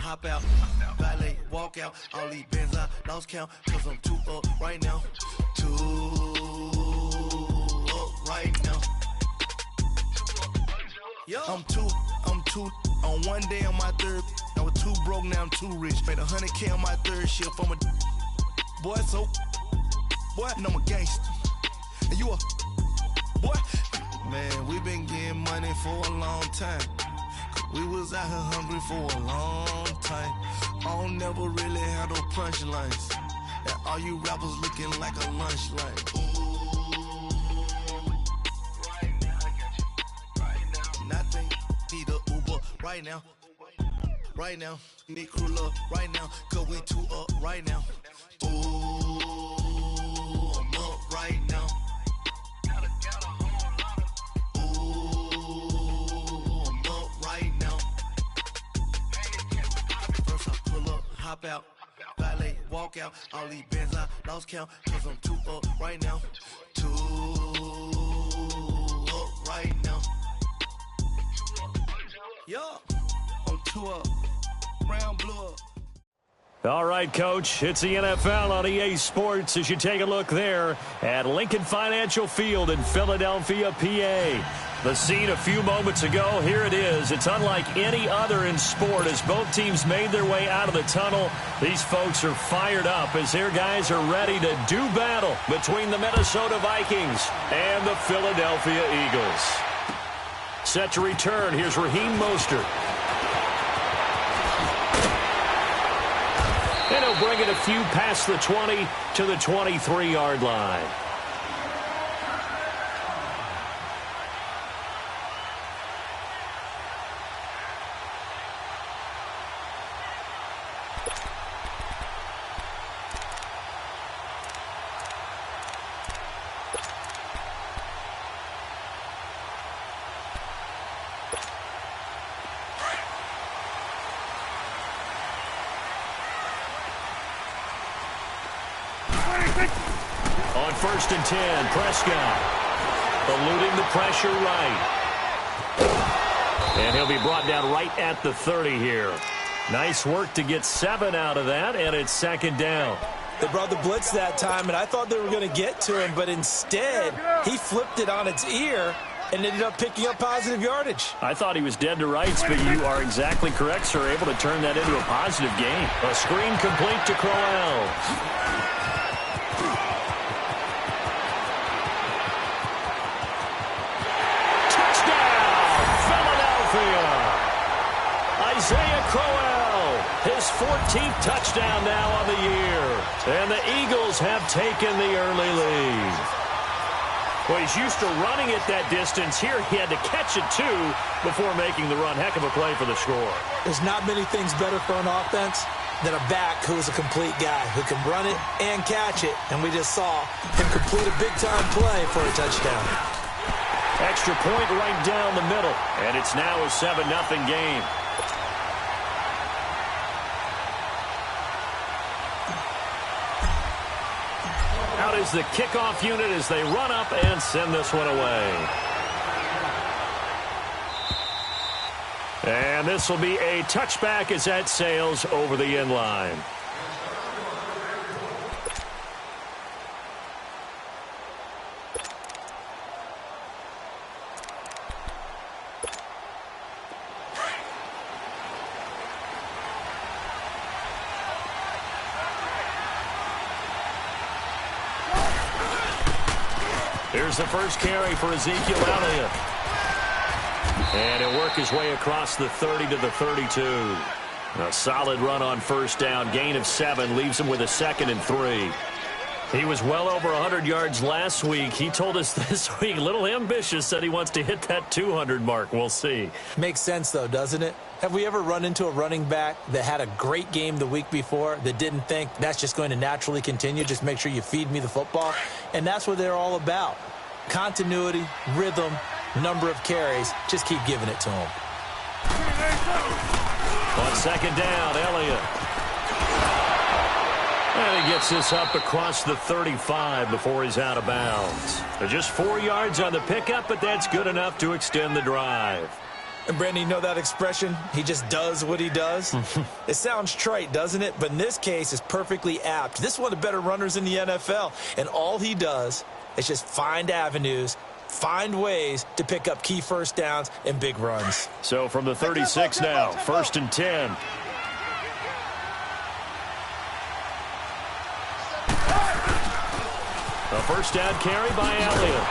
hop out, valet, walk out. All these bands I lost count, cause I'm too up right now. Too up right now. I'm too on one day on my third. I was too broke, now I'm too rich. Made 100K on my third shift. I'm a boy, so boy, and I'm a gangster. And you a boy. Man, we been getting money for a long time. We was out here hungry for a long time. I don't never really have no punchlines. And all you rappers looking like a lunch line. Right now, I got you. Right now. Nothing. Need a Uber right now. Right now. Need crew up right now. Cause we too up right now. Ooh, I'm up right now. Hop out, valet, walk out. All these bands I lost count, cause I'm too up right now. Too up right now. Yeah, I'm too up. Brown, blue up. All right, Coach, it's the NFL on EA Sports as you take a look there at Lincoln Financial Field in Philadelphia, PA. The scene a few moments ago, here it is. It's unlike any other in sport as both teams made their way out of the tunnel. These folks are fired up as their guys are ready to do battle between the Minnesota Vikings and the Philadelphia Eagles. Set to return, here's Raheem Mostert. And he'll bring it a few past the 20 to the 23-yard line. On 1st and 10, Prescott eluding the pressure right. And he'll be brought down right at the 30 here. Nice work to get 7 out of that, and it's 2nd down. They brought the blitz that time, and I thought they were going to get to him, but instead he flipped it on its ear and ended up picking up positive yardage. I thought he was dead to rights, but you are exactly correct, sir. Able to turn that into a positive gain. A screen complete to Crowell. Isaiah Crowell, his 14th touchdown now on the year. And the Eagles have taken the early lead. Well, he's used to running it that distance. Here he had to catch it, too, before making the run. Heck of a play for the score. There's not many things better for an offense than a back who is a complete guy who can run it and catch it. And we just saw him complete a big-time play for a touchdown. Extra point right down the middle. And it's now a 7-0 game. Out is the kickoff unit as they run up and send this one away. And this will be a touchback as that sails over the end line. Here's the first carry for Ezekiel Elliott. And he'll work his way across the 30 to the 32. A solid run on 1st down. Gain of 7 leaves him with a 2nd and 3. He was well over 100 yards last week. He told us this week, a little ambitious, said he wants to hit that 200 mark. We'll see. Makes sense, though, doesn't it? Have we ever run into a running back that had a great game the week before that didn't think that's just going to naturally continue? Just make sure you feed me the football. And that's what they're all about. Continuity, rhythm, number of carries. Just keep giving it to him. On 2nd down, Elliott. And he gets this up across the 35 before he's out of bounds. Just 4 yards on the pickup, but that's good enough to extend the drive. And Brandon, you know that expression? He just does what he does? It sounds trite, doesn't it? But in this case, it's perfectly apt. This is one of the better runners in the NFL. And all he does is just find avenues, find ways to pick up key first downs and big runs. So from the 36 now, 1st and 10. A first down carry by Elliott.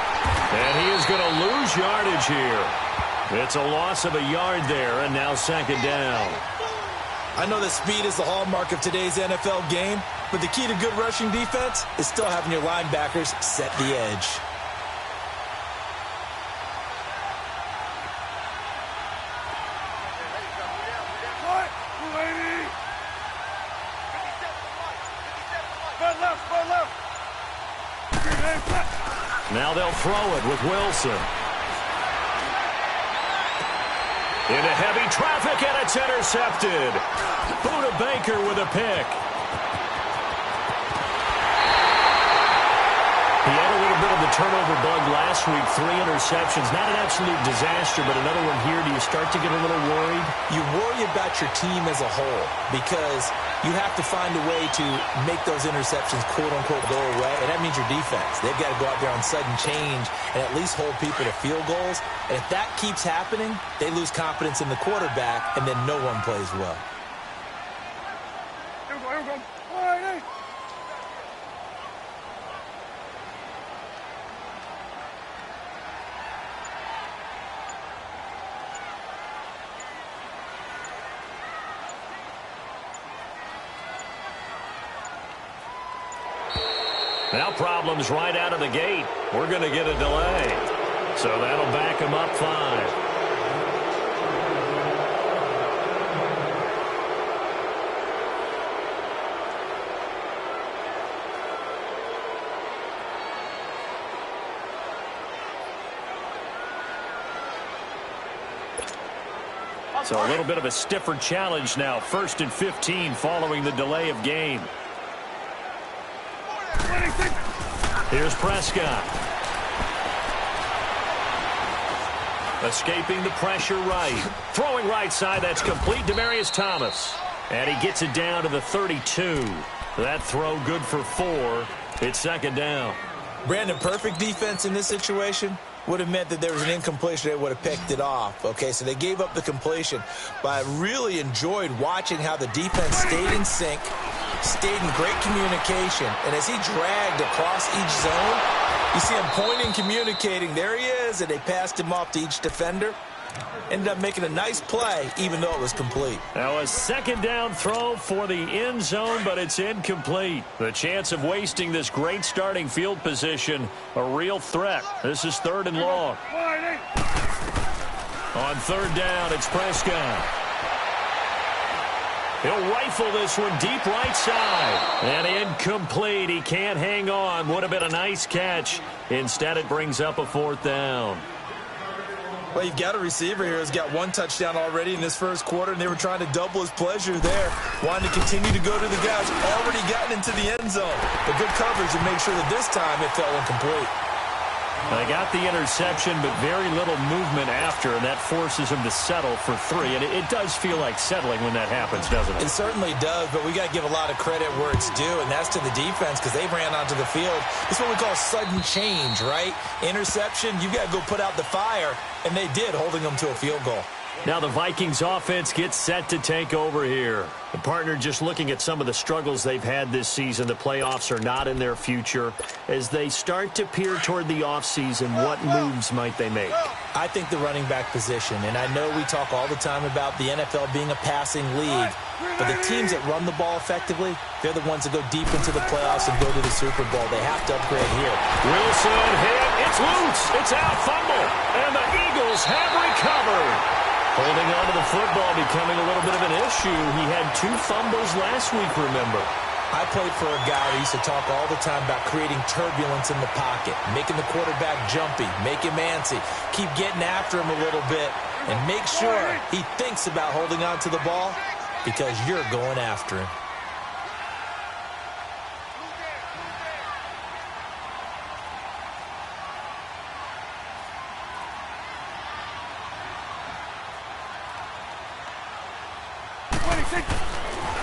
And he is going to lose yardage here. It's a loss of a yard there, and now 2nd down. I know that speed is the hallmark of today's NFL game, but the key to good rushing defense is still having your linebackers set the edge. Now they'll throw it with Wilson. Into heavy traffic, and it's intercepted. Buda Baker with a pick. He had a little bit of the turnover bug last week, 3 interceptions. Not an absolute disaster, but another one here. Do you start to get a little worried? You worry about your team as a whole because you have to find a way to make those interceptions, quote-unquote, go away, and that means your defense. They've got to go out there on sudden change and at least hold people to field goals. And if that keeps happening, they lose confidence in the quarterback, and then no one plays well. Now problems right out of the gate. We're going to get a delay. So that'll back him up 5. So a little bit of a stiffer challenge now. 1st and 15 following the delay of game. Here's Prescott. Escaping the pressure right. Throwing right side, that's complete. Demaryius Thomas. And he gets it down to the 32. That throw good for 4. It's 2nd down. Brandon, perfect defense in this situation would have meant that there was an incompletion. They would have picked it off. Okay, so they gave up the completion. But I really enjoyed watching how the defense stayed in sync, stayed in great communication, and as he dragged across each zone, you see him pointing, communicating. There he is, and they passed him off to each defender. Ended up making a nice play, even though it was complete. Now a 2nd down throw for the end zone, but it's incomplete. The chance of wasting this great starting field position, a real threat. This is 3rd and long. On 3rd down, it's Prescott. He'll rifle this one deep right side. And incomplete. He can't hang on. Would have been a nice catch. Instead, it brings up a 4th down. Well, you've got a receiver here who's got 1 touchdown already in this first quarter, and they were trying to double his pleasure there. Wanting to continue to go to the guys already gotten into the end zone. But good coverage to make sure that this time it fell incomplete. They got the interception, but very little movement after, and that forces him to settle for 3. And it does feel like settling when that happens, doesn't it? It certainly does, but we got to give a lot of credit where it's due, and that's to the defense because they ran onto the field. It's what we call sudden change, right? Interception, you got to go put out the fire, and they did, holding them to a field goal. Now the Vikings offense gets set to take over here. The partner just looking at some of the struggles they've had this season. The playoffs are not in their future. As they start to peer toward the offseason, what moves might they make? I think the running back position, and I know we talk all the time about the NFL being a passing league, but the teams that run the ball effectively, they're the ones that go deep into the playoffs and go to the Super Bowl. They have to upgrade here. Wilson hit. It's loose. It's out. Fumble. And the Eagles have recovered. Holding on to the football becoming a little bit of an issue. He had 2 fumbles last week, remember. I played for a guy who used to talk all the time about creating turbulence in the pocket, making the quarterback jumpy, make him antsy, keep getting after him a little bit, and make sure he thinks about holding on to the ball because you're going after him.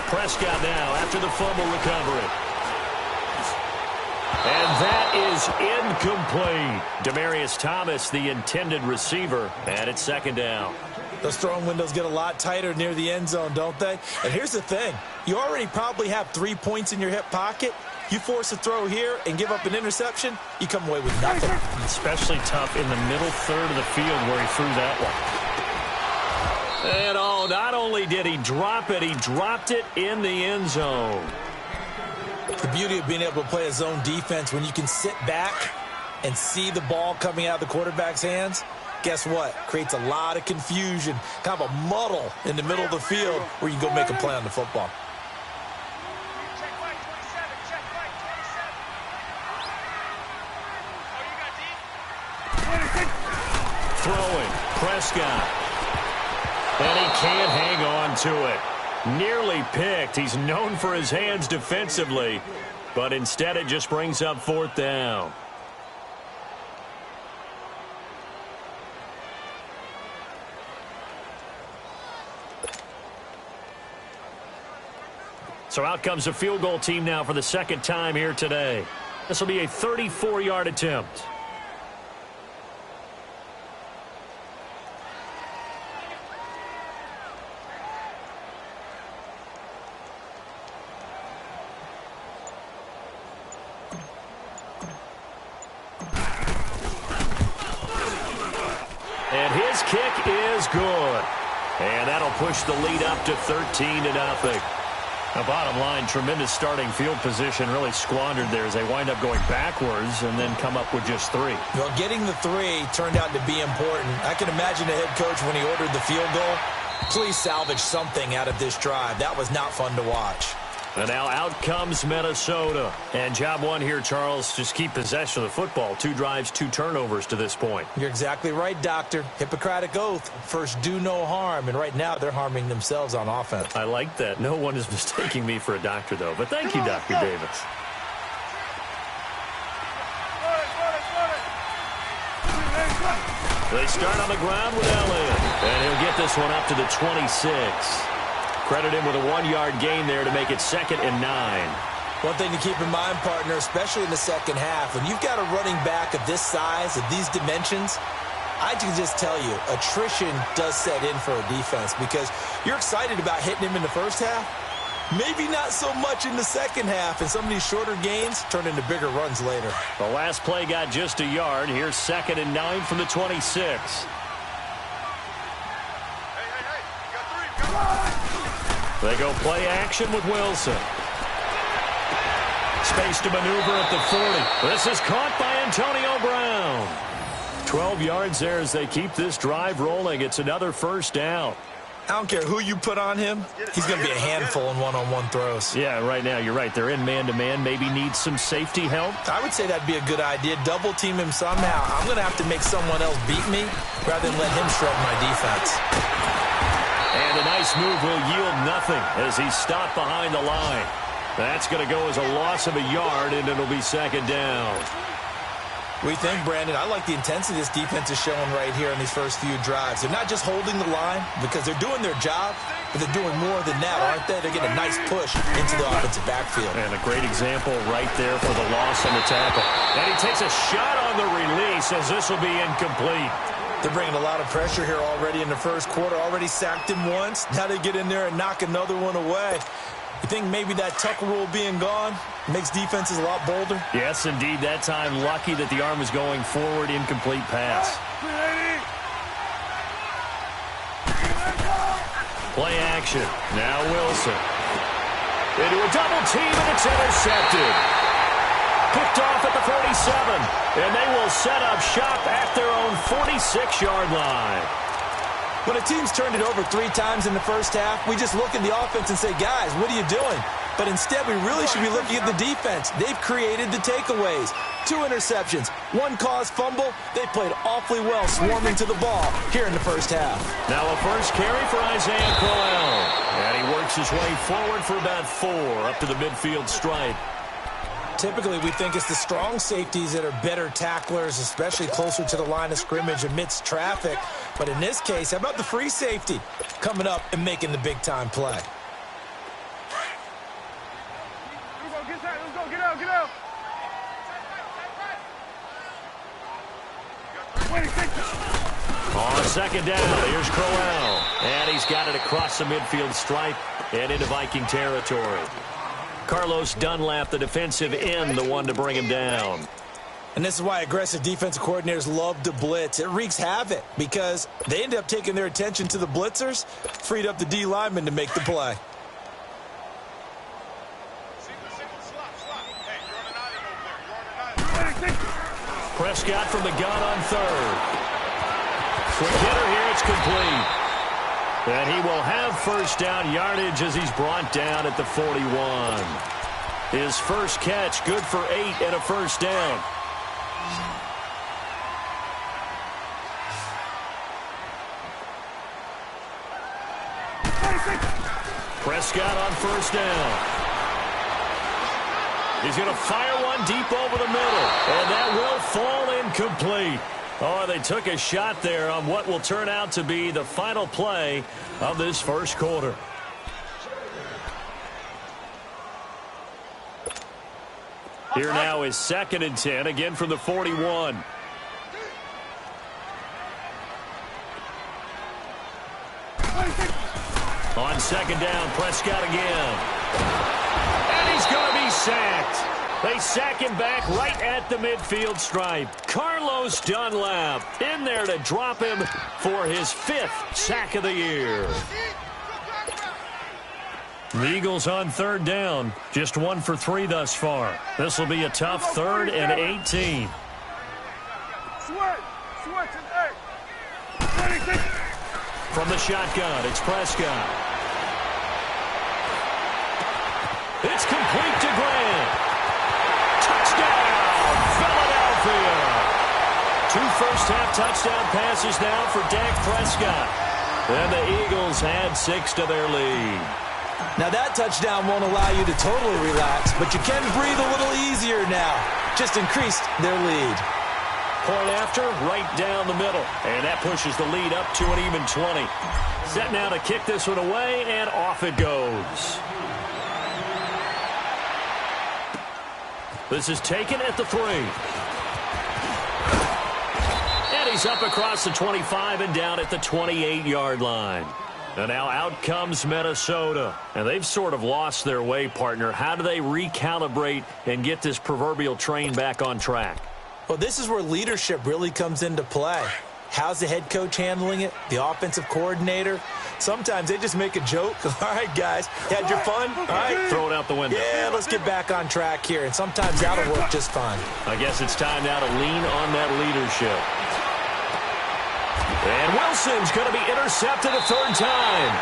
Prescott now after the fumble recovery. And that is incomplete. Demaryius Thomas, the intended receiver, and it's second down. Those throwing windows get a lot tighter near the end zone, don't they? And here's the thing. You already probably have 3 points in your hip pocket. You force a throw here and give up an interception, you come away with nothing. Especially tough in the middle third of the field where he threw that one. And not only did he drop it, he dropped it in the end zone. The beauty of being able to play a zone defense when you can sit back and see the ball coming out of the quarterback's hands, guess what? Creates a lot of confusion, kind of a muddle in the middle of the field where you can go make a play on the football. Throwing, Prescott. And he can't hang on to it. Nearly picked. He's known for his hands defensively, but instead it just brings up fourth down. So out comes a field goal team now for the second time here today. This will be a 34-yard attempt. And his kick is good. And that'll push the lead up to 13-0. The bottom line, tremendous starting field position, really squandered there as they wind up going backwards and then come up with just 3. Well, getting the 3 turned out to be important. I can imagine the head coach when he ordered the field goal. Please salvage something out of this drive. That was not fun to watch. And now out comes Minnesota. And job one here, Charles, just keep possession of the football. 2 drives, 2 turnovers to this point. You're exactly right, Doctor. Hippocratic oath. First, do no harm. And right now, they're harming themselves on offense. I like that. No one is mistaking me for a doctor, though. But thank you, Dr. Davis. They start on the ground with Elliott. And he'll get this one up to the 26. Credit him with a 1-yard gain there to make it 2nd and 9. One thing to keep in mind, partner, especially in the second half, when you've got a running back of this size, of these dimensions, I can just tell you, attrition does set in for a defense because you're excited about hitting him in the first half. Maybe not so much in the second half, and some of these shorter gains turn into bigger runs later. The last play got just a yard. Here's 2nd and 9 from the 26. They go play action with Wilson. Space to maneuver at the 40. This is caught by Antonio Brown. 12 yards there as they keep this drive rolling. It's another first down. I don't care who you put on him. He's going to be a handful in one-on-one throws. Yeah, right now, you're right. They're in man-to-man. Maybe needs some safety help. I would say that'd be a good idea. Double team him somehow. I'm going to have to make someone else beat me rather than let him shred my defense. And a nice move will yield nothing as he's stopped behind the line. That's going to go as a loss of a yard, and it'll be 2nd down. What do you think, Brandon? I like the intensity this defense is showing right here in these first few drives. They're not just holding the line because they're doing their job, but they're doing more than that, aren't they? They're getting a nice push into the offensive backfield. And a great example right there for the loss on the tackle. And he takes a shot on the release as this will be incomplete. They're bringing a lot of pressure here already in the first quarter. Already sacked him once. Now they get in there and knock another one away. You think maybe that Tucker rule being gone makes defenses a lot bolder? Yes, indeed. That time, lucky that the arm was going forward. Incomplete pass. Play action. Now Wilson. Into a double team, and it's intercepted. Picked off at the 47. And they will set up shop at their own 46-yard line. When a team's turned it over 3 times in the first half, we just look at the offense and say, guys, what are you doing? But instead, we really should be looking at the defense. They've created the takeaways. 2 interceptions, 1 caused fumble. They played awfully well swarming to the ball here in the first half. Now a first carry for Isaiah Crowell. And he works his way forward for about 4 up to the midfield stripe. Typically, we think it's the strong safeties that are better tacklers, especially closer to the line of scrimmage amidst traffic. But in this case, how about the free safety coming up and making the big-time play? On second down, here's Crowell. And he's got it across the midfield stripe and into Viking territory. Carlos Dunlap, the defensive end, the one to bring him down. And this is why aggressive defensive coordinators love to blitz. It wreaks havoc because they end up taking their attention to the blitzers, freed up the D lineman to make the play. Prescott from the gun on third. Quick hitter here, it's complete. And he will have first down yardage as he's brought down at the 41. His first catch, good for 8 and a first down. Prescott on first down. He's going to fire one deep over the middle, and that will fall incomplete. Oh, they took a shot there on what will turn out to be the final play of this first quarter. Here now is 2nd and 10, again from the 41. On second down, Prescott again. And he's going to be sacked. They sack him back right at the midfield stripe. Carlos Dunlap in there to drop him for his 5th sack of the year. The Eagles on third down, just 1 for 3 thus far. This will be a tough 3rd and 18. From the shotgun, it's Prescott. It's complete to Grant. Touchdown, Philadelphia. 2 first-half touchdown passes now for Dak Prescott. And the Eagles add 6 to their lead. Now that touchdown won't allow you to totally relax, but you can breathe a little easier now. Just increased their lead. Point after, right down the middle. And that pushes the lead up to an even 20. Set now to kick this one away, and off it goes. This is taken at the 3. And he's up across the 25 and down at the 28-yard line. And now out comes Minnesota. And they've sort of lost their way, partner. How do they recalibrate and get this proverbial train back on track? Well, this is where leadership really comes into play. How's the head coach handling it? The offensive coordinator? Sometimes they just make a joke. All right, guys, had your fun? All right. Throw it out the window. Yeah, let's get back on track here. And sometimes that'll work just fine. I guess it's time now to lean on that leadership. And Wilson's going to be intercepted a 3rd time.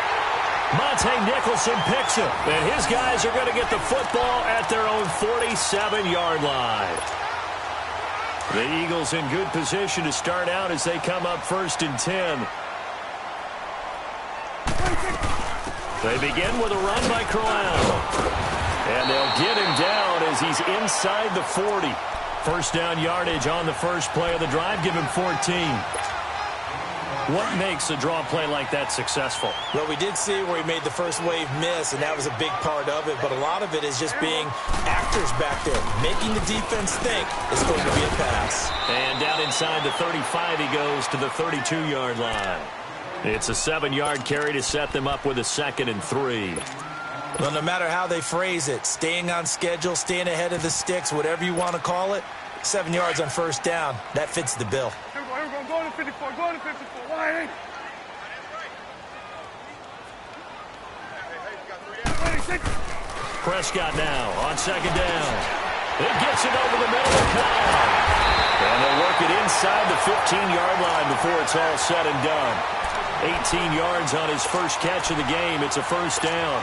Monte Nicholson picks him. And his guys are going to get the football at their own 47-yard line. The Eagles in good position to start out as they come up 1st and 10. They begin with a run by Crowell. And they'll get him down as he's inside the 40. First down yardage on the first play of the drive. Give him 14. What makes a draw play like that successful? Well, we did see where he made the first wave miss, and that was a big part of it. But a lot of it is just being actors back there, making the defense think it's going to be a pass. And down inside the 35, he goes to the 32-yard line. It's a 7-yard carry to set them up with a 2nd and 3. Well, no matter how they phrase it, staying on schedule, staying ahead of the sticks, whatever you want to call it, 7 yards on first down, that fits the bill. Go to 54, go to 54. Why? Prescott now on 2nd down. It gets it over the middle of Kyle. And they'll work it inside the 15-yard line before it's all said and done. 18 yards on his first catch of the game. It's a first down.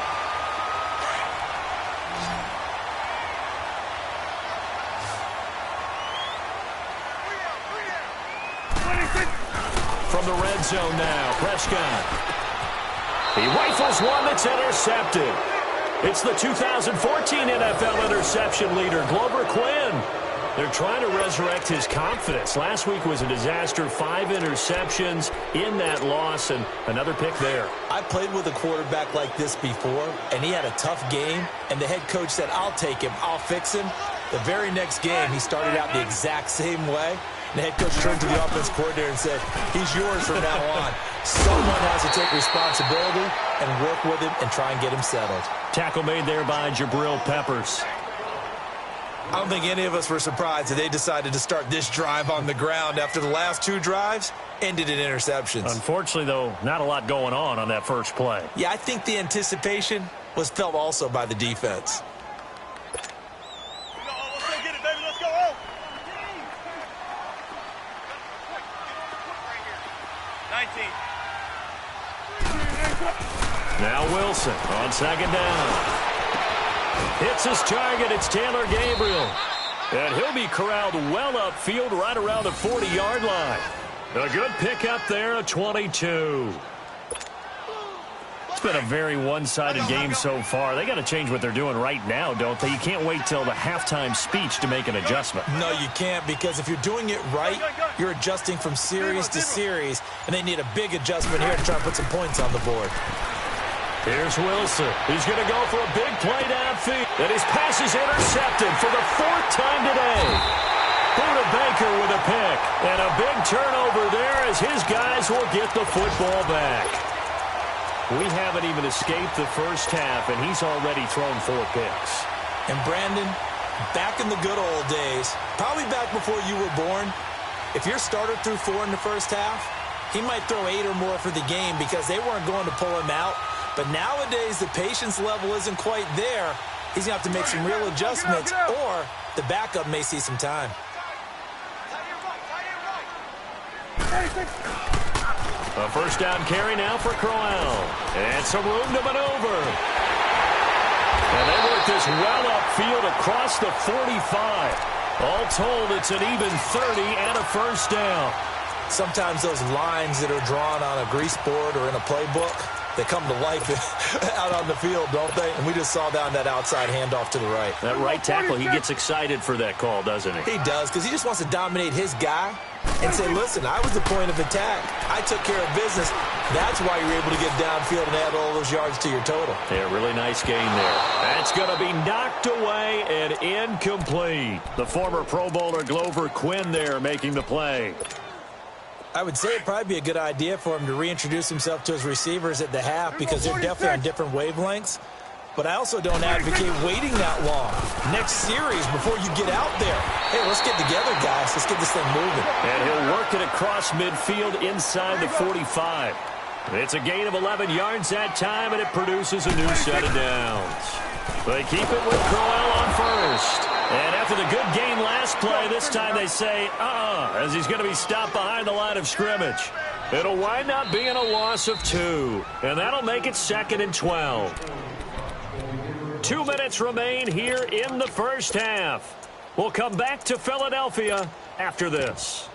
From the red zone now, Prescott. He rifles one that's intercepted. It's the 2014 NFL interception leader, Glover Quinn. They're trying to resurrect his confidence. Last week was a disaster, 5 interceptions in that loss, and another pick there. I played with a quarterback like this before, and he had a tough game, and the head coach said, I'll take him, I'll fix him. The very next game, he started out the exact same way. The head coach turned to the offense coordinator and said, he's yours from now on. Someone has to take responsibility and work with him and try and get him settled. Tackle made there by Jabril Peppers. I don't think any of us were surprised that they decided to start this drive on the ground after the last 2 drives ended in interceptions. Unfortunately, though, not a lot going on that first play. Yeah, I think the anticipation was felt also by the defense. Let's go get it, baby. Let's go. 19. Now Wilson on second down. Hits his target. It's Taylor Gabriel. And he'll be corralled well upfield right around the 40-yard line. A good pickup there, a 22. It's been a very one-sided game so far. They got to change what they're doing right now, don't they? You can't wait till the halftime speech to make an adjustment. No, you can't, because if you're doing it right, you're adjusting from series to series, and they need a big adjustment here to try and put some points on the board. Here's Wilson. He's going to go for a big play downfield. And his pass is intercepted for the 4th time today. Buda Baker with a pick. And a big turnover there as his guys will get the football back. We haven't even escaped the first half, and he's already thrown 4 picks. And Brandon, back in the good old days, probably back before you were born, if your starter threw 4 in the first half, he might throw 8 or more for the game because they weren't going to pull him out. But nowadays, the patience level isn't quite there. He's going to have to make some real adjustments, or the backup may see some time. A first down carry now for Crowell. And some room to maneuver. And they work this well upfield across the 45. All told, it's an even 30 and a first down. Sometimes those lines that are drawn on a grease board or in a playbook, they come to life out on the field, don't they? And we just saw down that outside handoff to the right. That right tackle, he gets excited for that call, doesn't he? He does, because he just wants to dominate his guy and say, listen, I was the point of attack. I took care of business. That's why you're able to get downfield and add all those yards to your total. Yeah, really nice game there. That's going to be knocked away and incomplete. The former Pro Bowler Glover Quinn there making the play. I would say it'd probably be a good idea for him to reintroduce himself to his receivers at the half because they're definitely on different wavelengths. But I also don't advocate waiting that long. Next series before you get out there. Hey, let's get together, guys. Let's get this thing moving. And he'll work it across midfield inside the 45. It's a gain of 11 yards that time, and it produces a new set of downs. They keep it with Crowell on first. And after the good gain last play, this time they say, as he's going to be stopped behind the line of scrimmage. It'll wind up being a loss of 2. And that'll make it 2nd and 12. 2 minutes remain here in the first half. We'll come back to Philadelphia after this.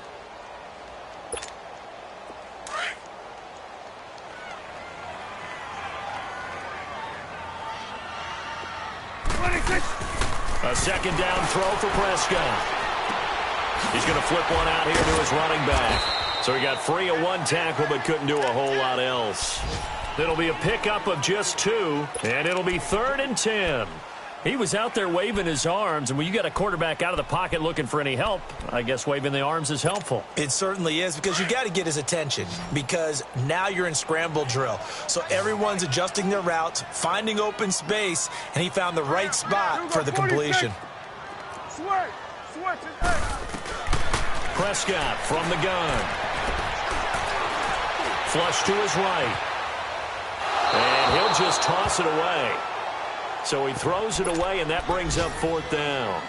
A second down throw for Prescott. He's going to flip one out here to his running back. So he got free of 1 tackle but couldn't do a whole lot else. It'll be a pickup of just 2, and it'll be 3rd and 10. He was out there waving his arms, and when you got a quarterback out of the pocket looking for any help, I guess waving the arms is helpful. It certainly is, because you got to get his attention, because now you're in scramble drill. So everyone's adjusting their routes, finding open space, and he found the right spot for the completion. Prescott from the gun. Flush to his right. And he'll just toss it away. So he throws it away, and that brings up 4th down.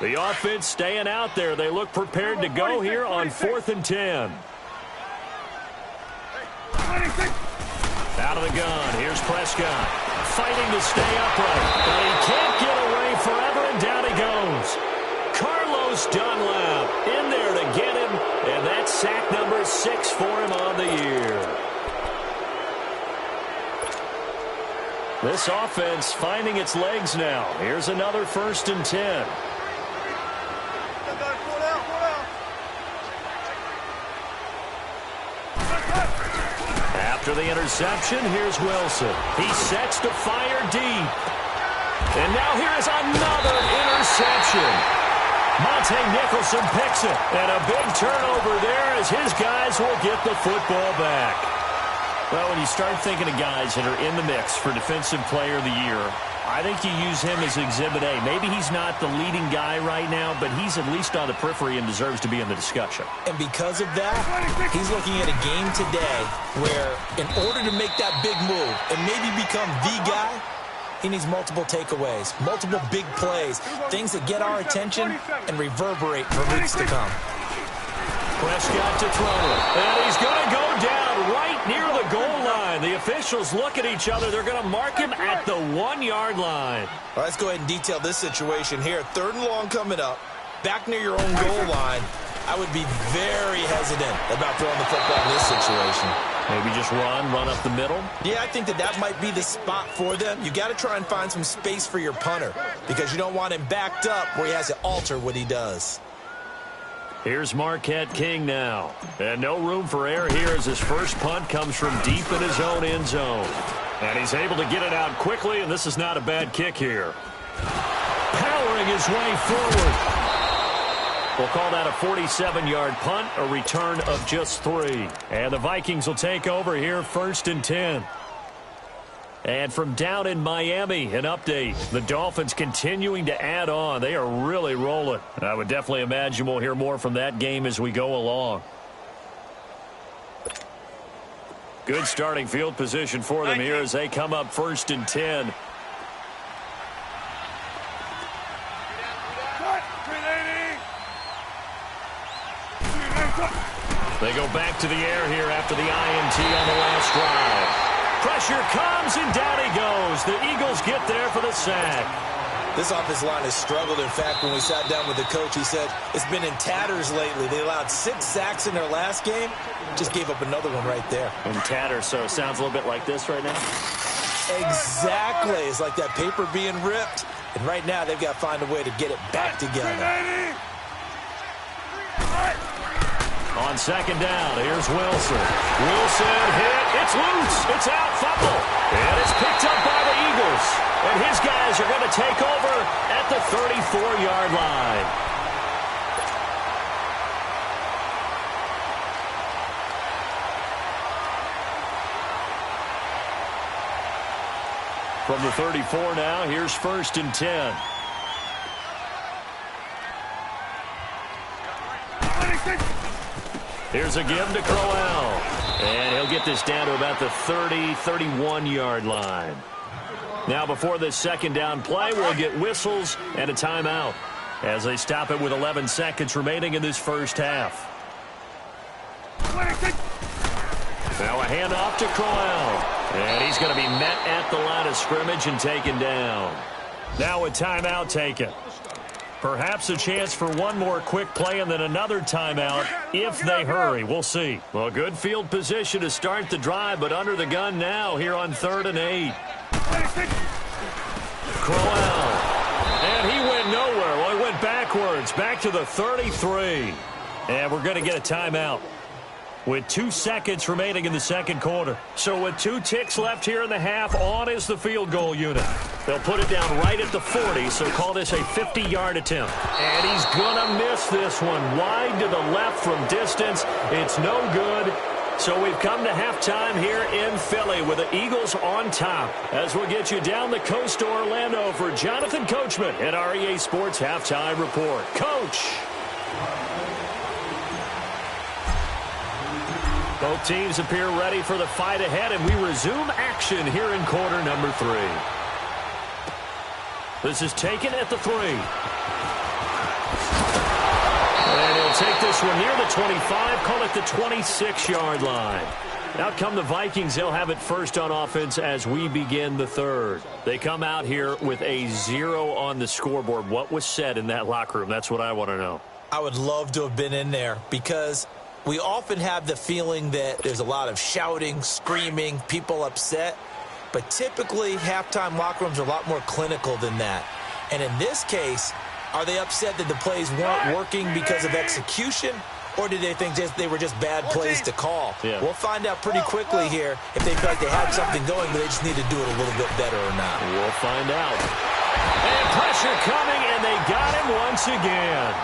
The offense staying out there. They look prepared to go here on 4th and 10. Out of the gun. Here's Prescott. Fighting to stay upright. But he can't get away forever, and down he goes. Carlos Dunlap in there to get him, and that's sack number 6 for him on the year. This offense finding its legs now. Here's another 1st and 10. After the interception, here's Wilson. He sets to fire deep. And now here is another interception. Monte Nicholson picks it. And a big turnover there as his guys will get the football back. Well, when you start thinking of guys that are in the mix for Defensive Player of the Year, I think you use him as Exhibit A. Maybe he's not the leading guy right now, but he's at least on the periphery and deserves to be in the discussion. And because of that, he's looking at a game today where in order to make that big move and maybe become the guy, he needs multiple takeaways, multiple big plays, things that get our attention and reverberate for weeks to come. Prescott to throw it. And he's going to go down right near the goal line. The officials look at each other. They're going to mark him at the 1-yard line. All right, let's go ahead and detail this situation here. 3rd and long coming up. Back near your own goal line. I would be very hesitant about throwing the football in this situation. Maybe just run up the middle? Yeah, I think that might be the spot for them. You got to try and find some space for your punter because you don't want him backed up where he has to alter what he does. Here's Marquette King now. And no room for error here as his first punt comes from deep in his own end zone. And he's able to get it out quickly, and this is not a bad kick here. Powering his way forward. We'll call that a 47-yard punt, a return of just 3. And the Vikings will take over here 1st and 10. And from down in Miami, an update. The Dolphins continuing to add on. They are really rolling. I would definitely imagine we'll hear more from that game as we go along. Good starting field position for them here as they come up 1st and 10. They go back to the air here after the INT on the last drive. Pressure comes, and down he goes. The Eagles get there for the sack. This offensive line has struggled. In fact, when we sat down with the coach, he said it's been in tatters lately. They allowed 6 sacks in their last game. Just gave up another one right there. In tatters, so it sounds a little bit like this right now? Exactly. It's like that paper being ripped. And right now, they've got to find a way to get it back together. On 2nd down, here's Wilson. Wilson hit. It's loose. It's out. Fumble. And it's picked up by the Eagles. And his guys are going to take over at the 34-yard line. From the 34 now, here's 1st and 10. Here's a give to Crowell. And he'll get this down to about the 30, 31-yard line. Now, before this 2nd down play, we'll get whistles and a timeout as they stop it with 11 seconds remaining in this first half. Now a handoff to Crowell. And he's going to be met at the line of scrimmage and taken down. Now a timeout taken. Perhaps a chance for one more quick play and then another timeout if they hurry. We'll see. Well, good field position to start the drive, but under the gun now here on 3rd and 8. Crowell. And he went nowhere. Well, he went backwards, back to the 33. And we're going to get a timeout with 2 seconds remaining in the 2nd quarter. So with 2 ticks left here in the half, on is the field goal unit. They'll put it down right at the 40, so call this a 50-yard attempt. And he's going to miss this one. Wide to the left from distance. It's no good. So we've come to halftime here in Philly with the Eagles on top. As we'll get you down the coast to Orlando for Jonathan Coachman at our EA Sports Halftime Report. Coach! Both teams appear ready for the fight ahead, and we resume action here in quarter number 3. This is taken at the 3. And he'll take this one near the 25, call it the 26-yard line. Out come the Vikings. They'll have it first on offense as we begin the 3rd. They come out here with a 0 on the scoreboard. What was said in that locker room? That's what I want to know. I would love to have been in there because we often have the feeling that there's a lot of shouting, screaming, people upset. But typically, halftime locker rooms are a lot more clinical than that. And in this case, are they upset that the plays weren't working because of execution? Or did they think they were just bad plays to call? Yeah. We'll find out pretty quickly here if they feel like they had something going, but they just need to do it a little bit better or not. We'll find out. And pressure coming, and they got him once again.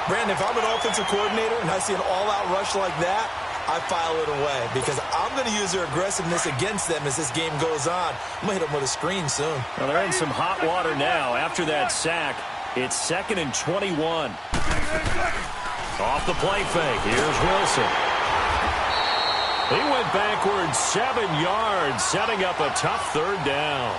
Brandon, if I'm an offensive coordinator and I see an all-out rush like that, I file it away because I'm going to use their aggressiveness against them as this game goes on. I'm going to hit them with a screen soon. Well, they're in some hot water now. After that sack, it's 2nd and 21. Off the play fake. Here's Wilson. He went backwards 7 yards, setting up a tough 3rd down.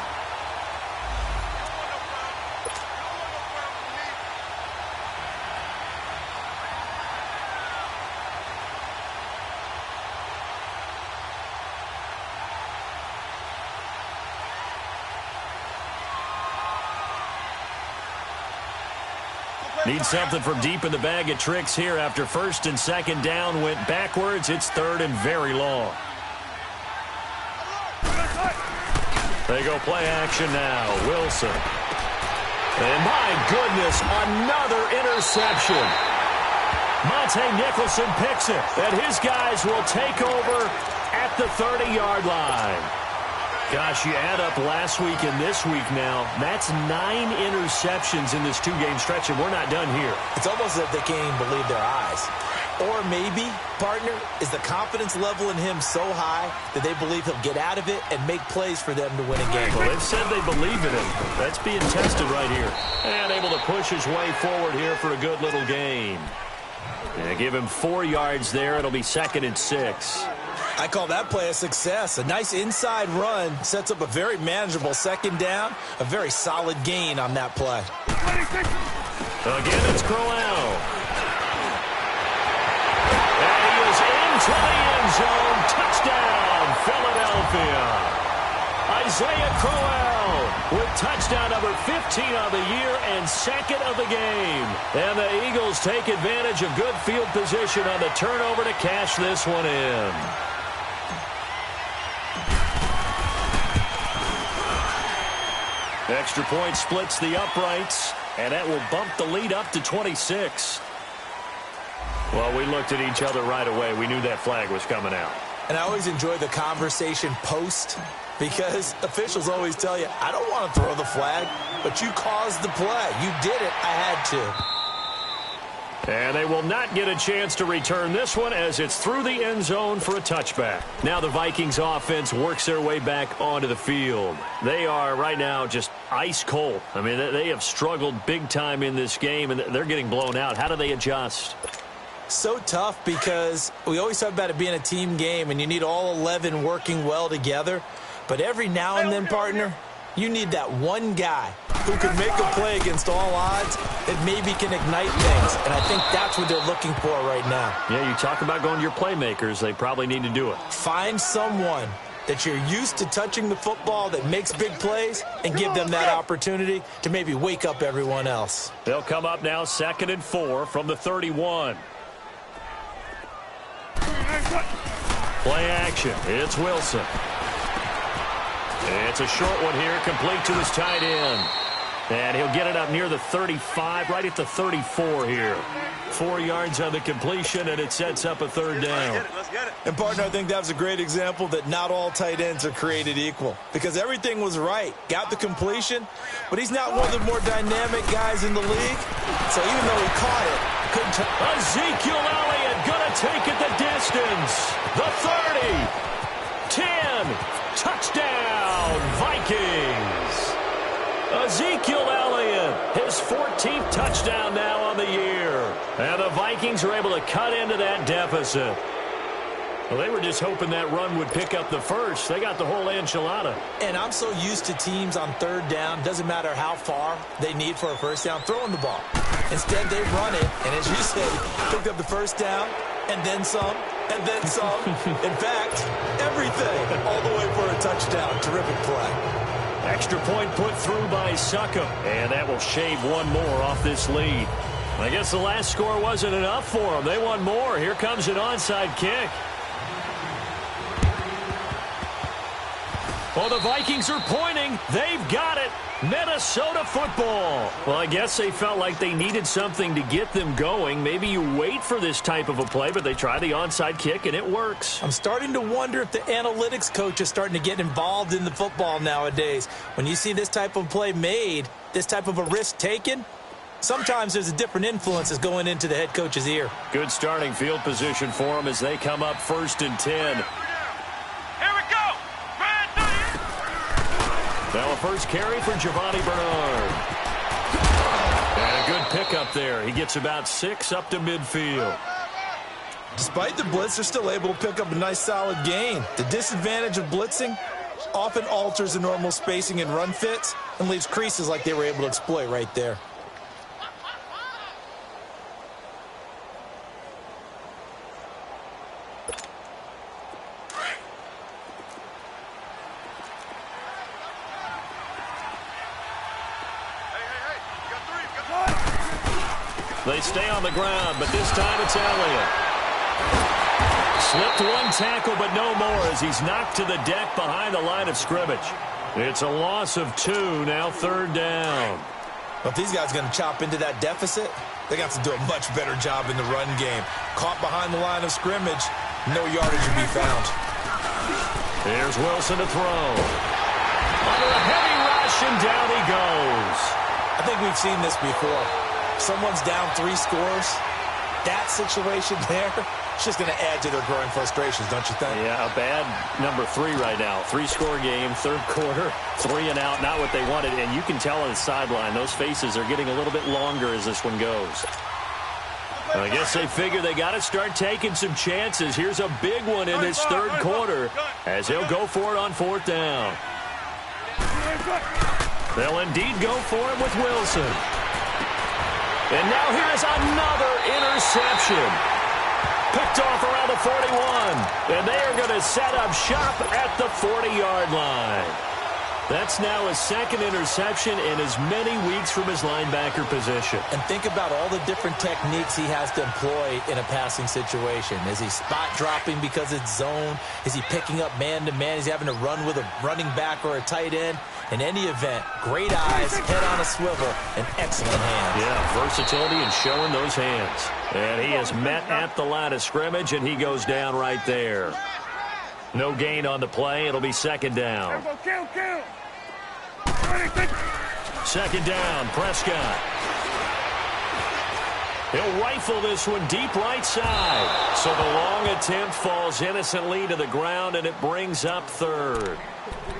Need something from deep in the bag of tricks here after 1st and 2nd down went backwards. It's 3rd and very long. They go play action now. Wilson. And my goodness, another interception. Monte Nicholson picks it. And his guys will take over at the 30-yard line. Gosh, you add up last week and this week now, that's 9 interceptions in this 2-game stretch, and we're not done here. It's almost as if they can't even believe their eyes. Or maybe, partner, is the confidence level in him so high that they believe he'll get out of it and make plays for them to win a game. Well, they've said they believe in him. That's being tested right here. And able to push his way forward here for a good little gain. Yeah, give him 4 yards there. It'll be 2nd and 6. I call that play a success. A nice inside run sets up a very manageable 2nd down. A very solid gain on that play. Again, it's Crowell. And he is into the end zone. Touchdown, Philadelphia. Isaiah Crowell with touchdown number 15 of the year and 2nd of the game. And the Eagles take advantage of good field position on the turnover to cash this one in. Extra point splits the uprights, and that will bump the lead up to 26. Well, we looked at each other right away. We knew that flag was coming out. And I always enjoy the conversation post because officials always tell you, I don't want to throw the flag, but you caused the play. You did it. I had to. And they will not get a chance to return this one as it's through the end zone for a touchback. Now the Vikings offense works their way back onto the field. They are right now just ice cold. I mean, they have struggled big time in this game, and they're getting blown out. How do they adjust? So tough because we always talk about it being a team game, and you need all 11 working well together. But every now and then, partner, you need that one guy who can make a play against all odds that maybe can ignite things. And I think that's what they're looking for right now. Yeah, you talk about going to your playmakers. They probably need to do it. Find someone that you're used to touching the football that makes big plays and give them that opportunity to maybe wake up everyone else. They'll come up now 2nd and 4 from the 31. Play action. It's Wilson. It's a short one here, complete to his tight end. And he'll get it up near the 35, right at the 34 here. 4 yards on the completion, and it sets up a 3rd down. Let's get it. And, partner, I think that was a great example that not all tight ends are created equal because everything was right. Got the completion, but he's not one of the more dynamic guys in the league. So even though he caught it, couldn't Ezekiel Elliott gonna take it the distance. The 30, 10, touchdown, Vikings. Ezekiel Elliott, his 14th touchdown now on the year. And the Vikings are able to cut into that deficit. Well, they were just hoping that run would pick up the first. They got the whole enchilada. And I'm so used to teams on 3rd down, doesn't matter how far they need for a 1st down, throwing the ball. Instead, they run it, and as you said, picked up the 1st down, and then some, and then some. In fact, everything, all the way for a touchdown. Terrific play. Extra point put through by Succop, and that will shave one more off this lead. I guess the last score wasn't enough for them. They want more. Here comes an onside kick. Well, the Vikings are pointing. They've got it. Minnesota football. Well, I guess they felt like they needed something to get them going. Maybe you wait for this type of a play, but they try the onside kick, and it works. I'm starting to wonder if the analytics coach is starting to get involved in the football nowadays. When you see this type of play made, this type of a risk taken, sometimes there's a different influence that's going into the head coach's ear. Good starting field position for them as they come up 1st and 10. Now a first carry for Giovanni Bernard. And a good pickup there. He gets about 6 up to midfield. Despite the blitz, they're still able to pick up a nice solid gain. The disadvantage of blitzing often alters the normal spacing and run fits and leaves creases like they were able to exploit right there. They stay on the ground, but this time it's Elliott. Slipped one tackle, but no more as he's knocked to the deck behind the line of scrimmage. It's a loss of 2, now 3rd down. Well, if these guys are going to chop into that deficit, they got to do a much better job in the run game. Caught behind the line of scrimmage, no yardage to be found. Here's Wilson to throw. Under a heavy rush, and down he goes. I think we've seen this before. Someone's down 3 scores. That situation there, it's just going to add to their growing frustrations, don't you think? Yeah, a bad number 3 right now. 3-score game, 3rd quarter, 3 and out, not what they wanted. And you can tell on the sideline, those faces are getting a little bit longer as this one goes. I guess they figure they got to start taking some chances. Here's a big one in this 3rd quarter as he'll go for it on 4th down. They'll indeed go for it with Wilson. And now here's another interception. Picked off around the 41. And they are going to set up shop at the 40-yard line. That's now his 2nd interception in as many weeks from his linebacker position. And think about all the different techniques he has to employ in a passing situation. Is he spot dropping because it's zone? Is he picking up man-to-man? Is he having to run with a running back or a tight end? In any event, great eyes, head on a swivel, and excellent hands. Yeah, versatility and showing those hands. And he is met at the line of scrimmage, and he goes down right there. No gain on the play. It'll be 2nd down. 2nd down, Prescott. He'll rifle this one deep right side. So the long attempt falls innocently to the ground, and it brings up 3rd.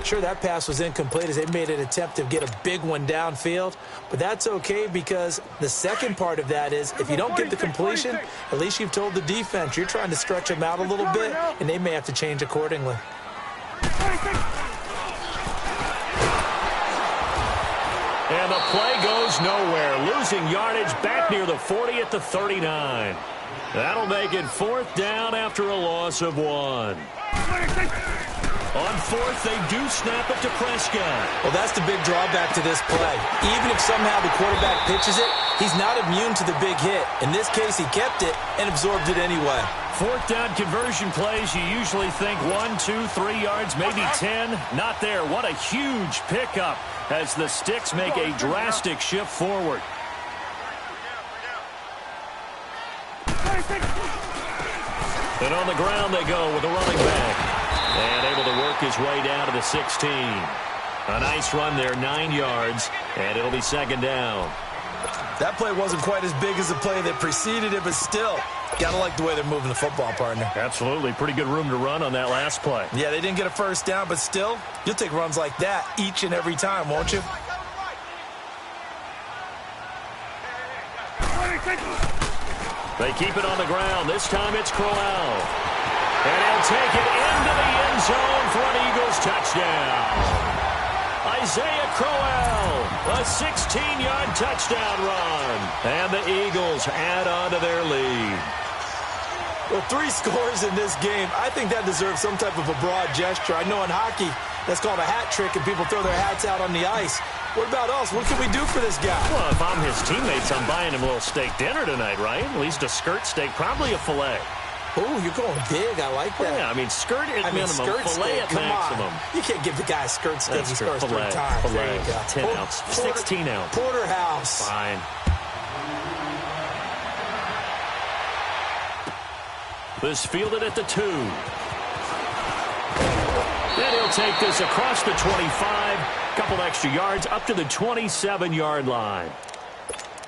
Sure, that pass was incomplete as they made an attempt to get a big one downfield, but that's okay because the second part of that is if you don't get the completion, at least you've told the defense you're trying to stretch them out a little bit, and they may have to change accordingly. And the play goes nowhere, losing yardage back near the 40 at the 39. That'll make it 4th down after a loss of 1. On 4th, they do snap it to Prescott. Well, that's the big drawback to this play. Even if somehow the quarterback pitches it, he's not immune to the big hit. In this case, he kept it and absorbed it anyway. 4th down conversion plays, you usually think 1, 2, 3 yards, maybe 10. Not there. What a huge pickup as the Sticks make a drastic shift forward. And on the ground they go with a running back. And able to work his way down to the 16. A nice run there, 9 yards, and it'll be 2nd down. That play wasn't quite as big as the play that preceded it, but still, gotta like the way they're moving the football, partner. Absolutely. Pretty good room to run on that last play. Yeah, they didn't get a 1st down, but still, you'll take runs like that each and every time, won't you? They keep it on the ground. This time it's Crowell. And he'll take it into the end zone for an Eagles touchdown. Isaiah Crowell, a 16-yard touchdown run. And the Eagles add on to their lead. Well, 3 scores in this game. I think that deserves some type of a broad gesture. I know in hockey, that's called a hat trick, and people throw their hats out on the ice. What about us? What can we do for this guy? Well, if I'm his teammates, I'm buying him a little steak dinner tonight, right? At least a skirt steak, probably a filet. Oh, you're going big. I like that. Yeah, I mean, skirt at minimum, skirt filet steak, at come maximum. on. You can't give the guy a skirt steak. That's He true. scores Filet, 3 times. filet, There you go. 10 ounce, 16 ounce. Porterhouse. Fine. This fielded at the 2. Then he'll take this across the 25. Couple extra yards up to the 27-yard line.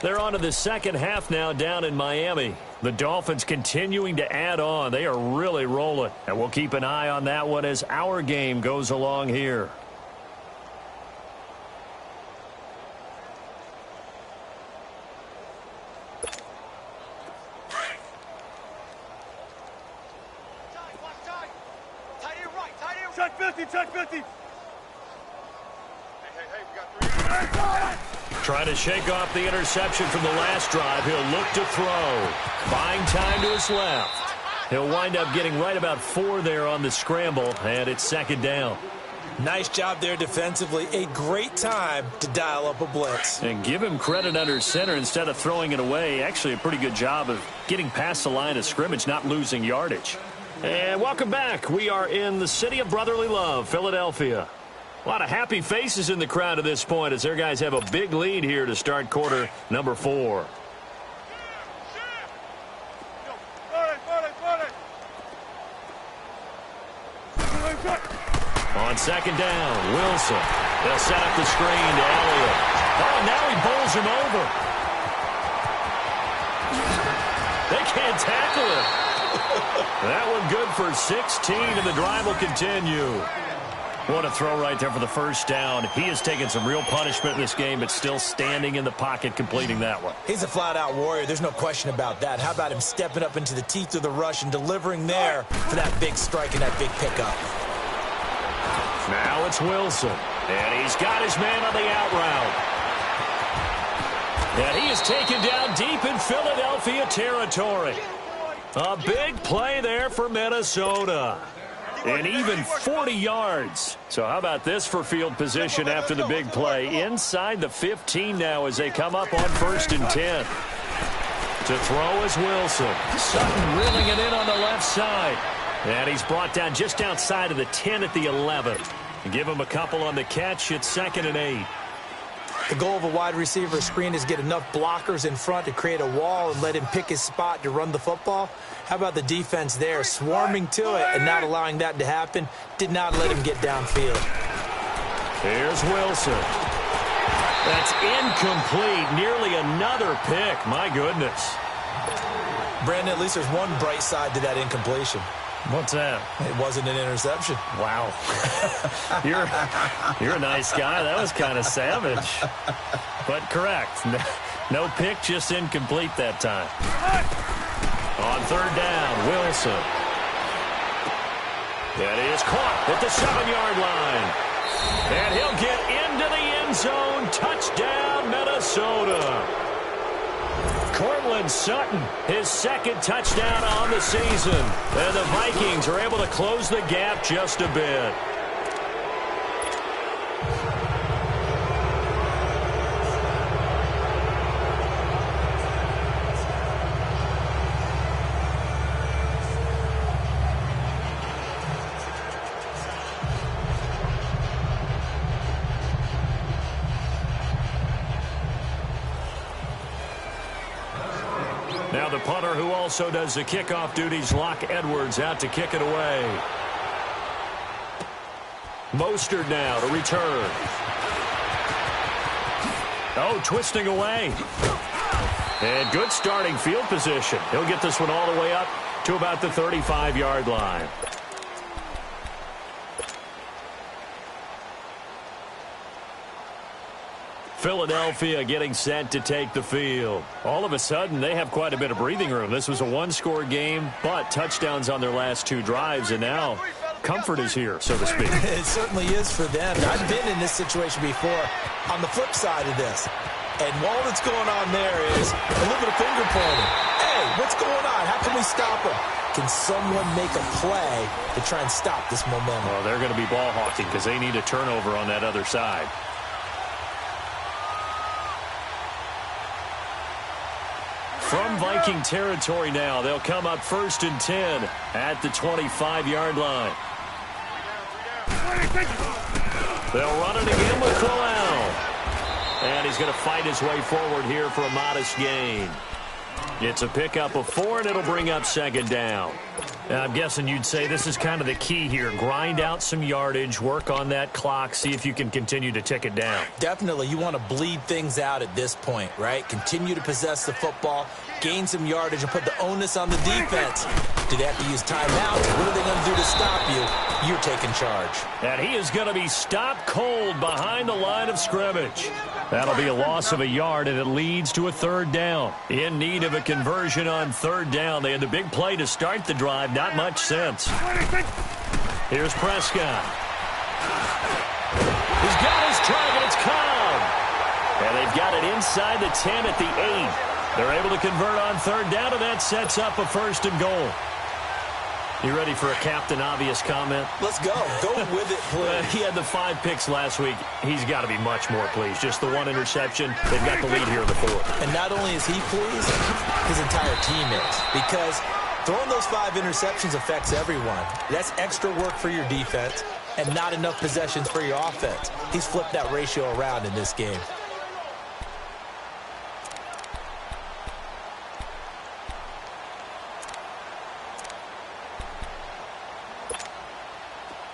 They're on to the second half now down in Miami. The Dolphins continuing to add on. They are really rolling. And we'll keep an eye on that one as our game goes along here. Check 50, check 50. Hey, we got 3. Trying to shake off the interception from the last drive. He'll look to throw. Buying time to his left. He'll wind up getting right about 4 there on the scramble, and it's second down. Nice job there defensively. A great time to dial up a blitz. And give him credit under center instead of throwing it away. Actually, a pretty good job of getting past the line of scrimmage, not losing yardage. And welcome back. We are in the city of brotherly love, Philadelphia. A lot of happy faces in the crowd at this point as their guys have a big lead here to start quarter number 4. On second down, Wilson. They'll set up the screen to Elliott. Oh, now he bowls him over. They can't tackle him. That one good for 16, and the drive will continue. What a throw right there for the first down. He has taken some real punishment in this game, but still standing in the pocket completing that one. He's a flat-out warrior. There's no question about that. How about him stepping up into the teeth of the rush and delivering there for that big strike and that big pickup? Now it's Wilson, and he's got his man on the out route. And he is taken down deep in Philadelphia territory. A big play there for Minnesota. And even 40 yards. So how about this for field position after the big play? Inside the 15 now as they come up on 1st and 10. To throw is Wilson. Sutton reeling it in on the left side. And he's brought down just outside of the 10 at the 11. Give him a couple on the catch. It's 2nd and 8. The goal of a wide receiver screen is get enough blockers in front to create a wall and let him pick his spot to run the football. How about the defense there, swarming to it and not allowing that to happen? Did not let him get downfield. Here's Wilson. That's incomplete. Nearly another pick. My goodness. Brandon, at least there's one bright side to that incompletion. What's that? It wasn't an interception. Wow. You're a nice guy. That was kind of savage. But correct. No pick, just incomplete that time. On 3rd down, Wilson. That is caught at the 7-yard line. And he'll get into the end zone. Touchdown, Minnesota. Cortland Sutton, his 2nd touchdown on the season. And the Vikings are able to close the gap just a bit. Now the punter who also does the kickoff duties, Locke Edwards, out to kick it away. Mostert now to return. Oh, twisting away. And good starting field position. He'll get this one all the way up to about the 35-yard line. Philadelphia getting set to take the field. All of a sudden, they have quite a bit of breathing room. This was a one-score game, but touchdowns on their last 2 drives, and now comfort is here, so to speak. It certainly is for them. I've been in this situation before on the flip side of this. And all that's going on there is a little bit of finger pointing. Hey, what's going on? How can we stop them? Can someone make a play to try and stop this momentum? Well, they're going to be ball hawking because they need a turnover on that other side. Viking territory now. They'll come up 1st and 10 at the 25-yard line. They'll run it again with Crowell. And he's going to fight his way forward here for a modest gain. It's a pickup of 4, and it'll bring up 2nd down. I'm guessing you'd say this is kind of the key here. Grind out some yardage, work on that clock, see if you can continue to tick it down. Definitely. You want to bleed things out at this point, right? Continue to possess the football, gain some yardage, and put the onus on the defense. Do they have to use timeouts? What are they going to do to stop you? You're taking charge. And he is going to be stopped cold behind the line of scrimmage. That'll be a loss of a yard, and it leads to a 3rd down. In need of a conversion on 3rd down. They had the big play to start the drive. Not much sense. Here's Prescott. He's got his target. It's Cobb. And they've got it inside the 10 at the 8. They're able to convert on 3rd down, and that sets up a 1st and goal. You ready for a Captain Obvious comment? Let's go. Go with it, please. He had the 5 picks last week. He's got to be much more pleased. Just the 1 interception. They've got the lead here in the 4th. And not only is he pleased, his entire team is. Because throwing those 5 interceptions affects everyone. That's extra work for your defense and not enough possessions for your offense. He's flipped that ratio around in this game.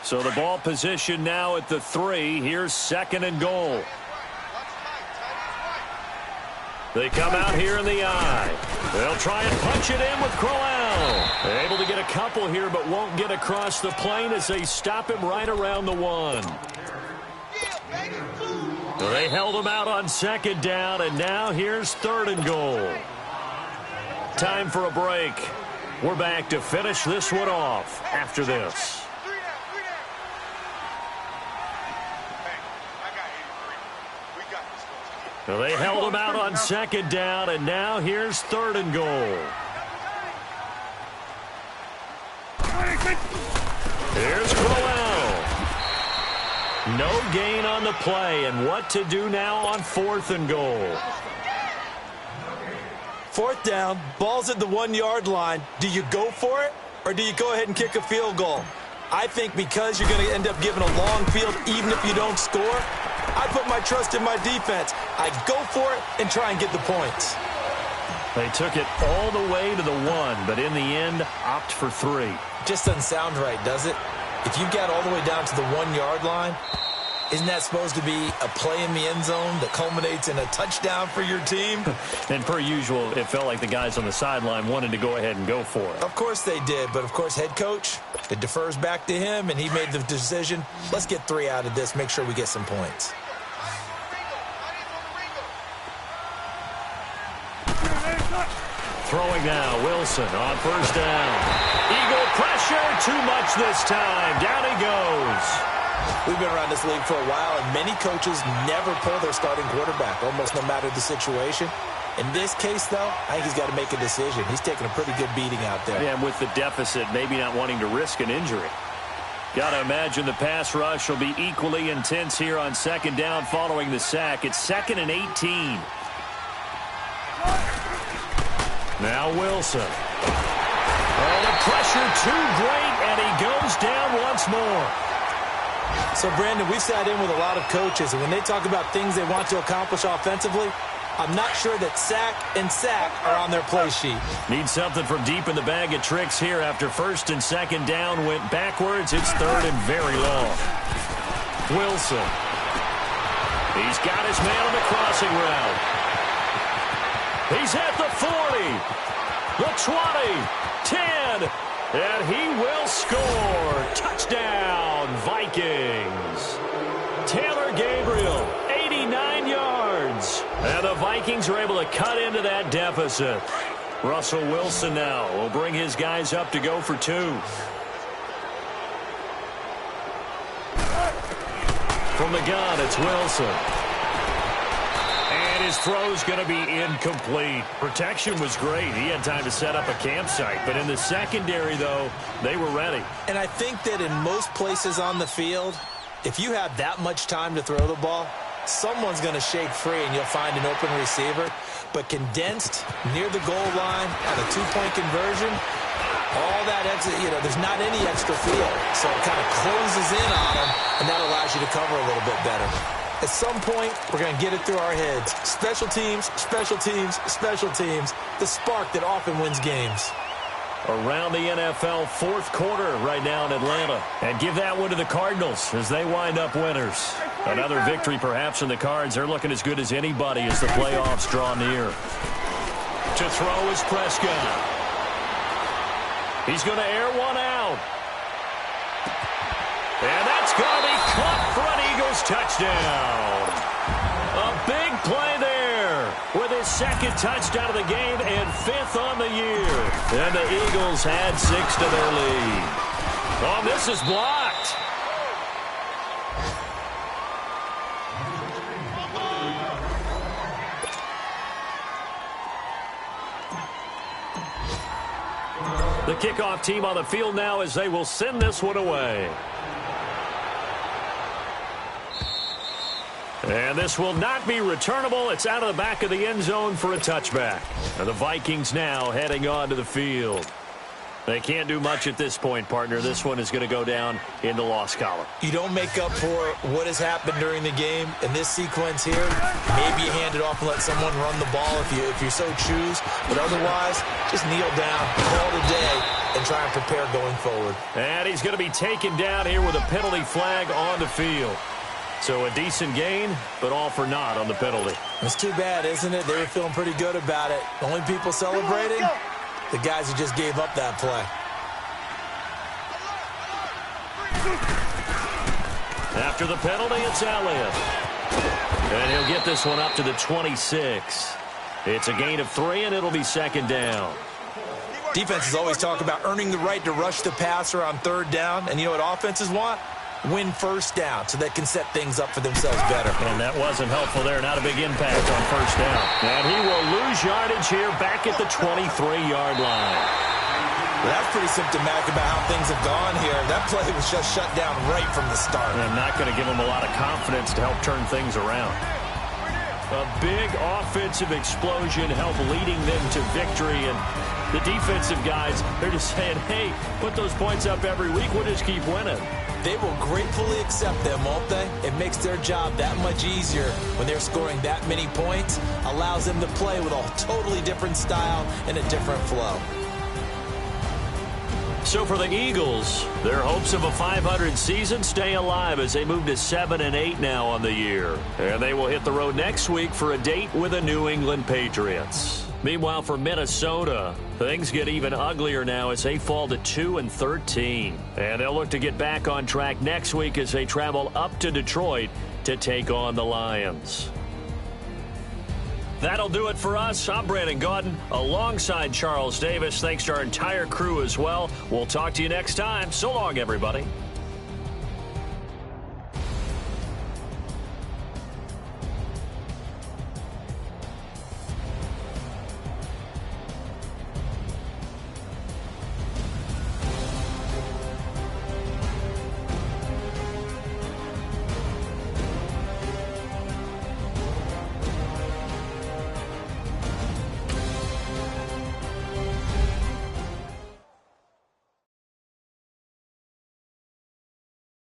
So the ball position now at the 3. Here's 2nd and goal. They come out here in the eye. They'll try and punch it in with Crowell. They're able to get a couple here, but won't get across the plane as they stop him right around the 1. They held him out on 2nd down, and now here's 3rd and goal. Time for a break. We're back to finish this one off after this. They held him out on 2nd down, and now here's 3rd and goal. Here's Crowell. No gain on the play, and what to do now on 4th and goal. 4th down, ball's at the 1-yard line. Do you go for it, or do you go ahead and kick a field goal? I think because you're going to end up giving a long field, even if you don't score, I put my trust in my defense. I go for it and try and get the points. They took it all the way to the 1, but in the end, opt for 3. Just doesn't sound right, does it? If you got all the way down to the 1-yard line, isn't that supposed to be a play in the end zone that culminates in a touchdown for your team? And per usual, it felt like the guys on the sideline wanted to go ahead and go for it. Of course they did, but of course head coach, it defers back to him, and he made the decision. Let's get 3 out of this, make sure we get some points. Throwing now, Wilson on 1st down. Eagle pressure, too much this time. Down he goes. We've been around this league for a while, and many coaches never pull their starting quarterback, almost no matter the situation. In this case, though, I think he's got to make a decision. He's taking a pretty good beating out there. Yeah, and with the deficit, maybe not wanting to risk an injury. Got to imagine the pass rush will be equally intense here on 2nd down following the sack. It's 2nd and 18. Now Wilson. Oh, the pressure too great, and he goes down once more. So, Brandon, we've sat in with a lot of coaches, and when they talk about things they want to accomplish offensively, I'm not sure that sack and sack are on their play sheet. Need something from deep in the bag of tricks here after 1st and 2nd down went backwards. It's 3rd and very long. Wilson. He's got his man on the crossing route. He's at the 40, the 20, 10, and he will score. Touchdown, Vikings. Taylor Gabriel, 89 yards. And the Vikings are able to cut into that deficit. Russell Wilson now will bring his guys up to go for 2. From the gun, it's Wilson. His throw's going to be incomplete. Protection was great. He had time to set up a campsite. But in the secondary, though, they were ready. And I think that in most places on the field, if you have that much time to throw the ball, someone's going to shake free and you'll find an open receiver. but condensed near the goal line on a two-point conversion. All that extra, there's not any extra field, so it kind of closes in on them, and that allows you to cover a little bit better. At some point, we're going to get it through our heads. Special teams, special teams, special teams. The spark that often wins games. Around the NFL fourth quarter right now in Atlanta. And give that one to the Cardinals as they wind up winners. Another victory perhaps in the cards. They're looking as good as anybody as the playoffs draw near. To throw is Prescott. He's going to air one out. And that's going to be caught for an Eagles touchdown. A big play there with his second touchdown of the game and fifth on the year. And the Eagles add 6 to their lead. Oh, this is blocked. The kickoff team on the field now as they will send this one away. And this will not be returnable. It's out of the back of the end zone for a touchback. And the Vikings now heading on to the field. They can't do much at this point, partner. This one is going to go down in the loss column. You don't make up for what has happened during the game. In this sequence here, maybe you hand it off and let someone run the ball if you so choose. But otherwise, just kneel down, call it a day, and try and prepare going forward. And he's going to be taken down here with a penalty flag on the field. So a decent gain, but all for naught on the penalty. It's too bad, isn't it? They were feeling pretty good about it. The only people celebrating, the guys who just gave up that play. After the penalty, it's Elliott. And he'll get this one up to the 26. It's a gain of 3, and it'll be second down. Defenses always talk about earning the right to rush the passer on third down. And you know what offenses want? Win first down so they can set things up for themselves better. And that wasn't helpful there. Not a big impact on first down. And he will lose yardage here back at the 23-yard line. Well, that's pretty symptomatic about how things have gone here. That play was just shut down right from the start. And not going to give them a lot of confidence to help turn things around. A big offensive explosion helped leading them to victory. And the defensive guys, they're just saying, hey, put those points up every week. We'll just keep winning. They will gratefully accept them, won't they? It makes their job that much easier when they're scoring that many points. Allows them to play with a totally different style and a different flow. So for the Eagles, their hopes of a 500 season stay alive as they move to 7-8 now on the year. And they will hit the road next week for a date with the New England Patriots. Meanwhile, for Minnesota, things get even uglier now as they fall to 2-13. And they'll look to get back on track next week as they travel up to Detroit to take on the Lions. That'll do it for us. I'm Brandon Gaudin alongside Charles Davis. Thanks to our entire crew as well. We'll talk to you next time. So long, everybody.